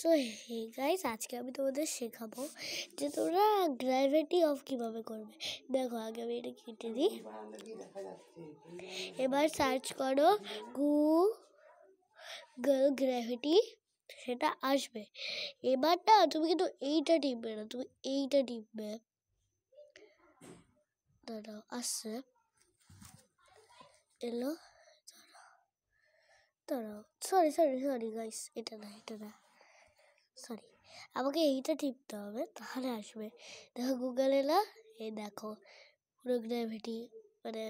So hey guys, আজকে আমি তোমাদের শেখাবো যে তোমরা গ্র্যাভিটি অফ কিভাবে করবে। দেখো, আগে আমি এটা কেটে দিই। এবার সার্চ করো গুগল গ্র্যাভিটি, সেটা আসবে। এবার না তুমি কিন্তু এইটা টিপবে না, তুমি এইটা টিপবে। দাঁড়াও, আসছে, এলো। দাঁড়াও, সরি সরি সরি গাইস, এটা না সরি, আমাকে এইটা টিপতে হবে, তাহলে আসবে। দেখো গুগল এলো, এই দেখো পুরো গ্র্যাভিটি, মানে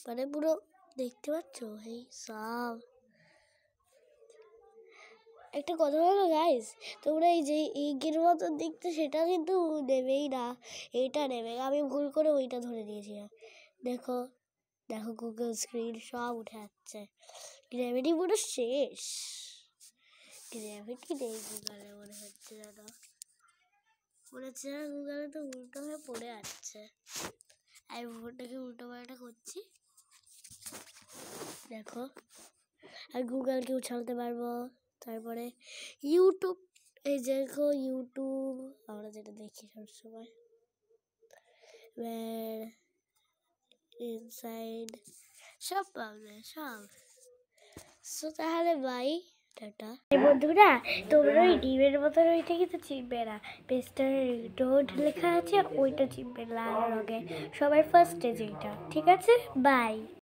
মানে পুরো দেখতে পাচ্ছ এই সব। একটা কথা বলো গাইস, তোমরা এই যে ইগের মতো দেখতে সেটা কিন্তু নেবেই না, এইটা নেবে। আমি ভুল করে ওইটা ধরে নিয়েছিলাম। দেখো দেখো গুগল স্ক্রিন সব উঠে যাচ্ছে, গ্র্যাভিটি পুরো শেষ। গ্র্যাভিটি নেই গুগলে, মনে হচ্ছে যেন, মনে হচ্ছে যেন গুগলে তো উল্টো হয়ে পড়ে যাচ্ছে। আমি ফোনটাকে উল্টো পাল্টা করছি, দেখো। আর গুগলকে উছালতে পারবো। তারপরে ইউটিউব, এই দেখো ইউটিউব, আমরা যেটা দেখি সবসময়, ইনসাইড, সব পাবে সব। সো তাহলে বাই, টাটা বন্ধুরা। তোমরা ওই ডিমের মতন ওইটা কিন্তু চিনবে না, পেস্টার রোড লেখা আছে ওইটা চিনবে লাল রঙে, সবার ফার্স্টে যেটা। ঠিক আছে, বাই।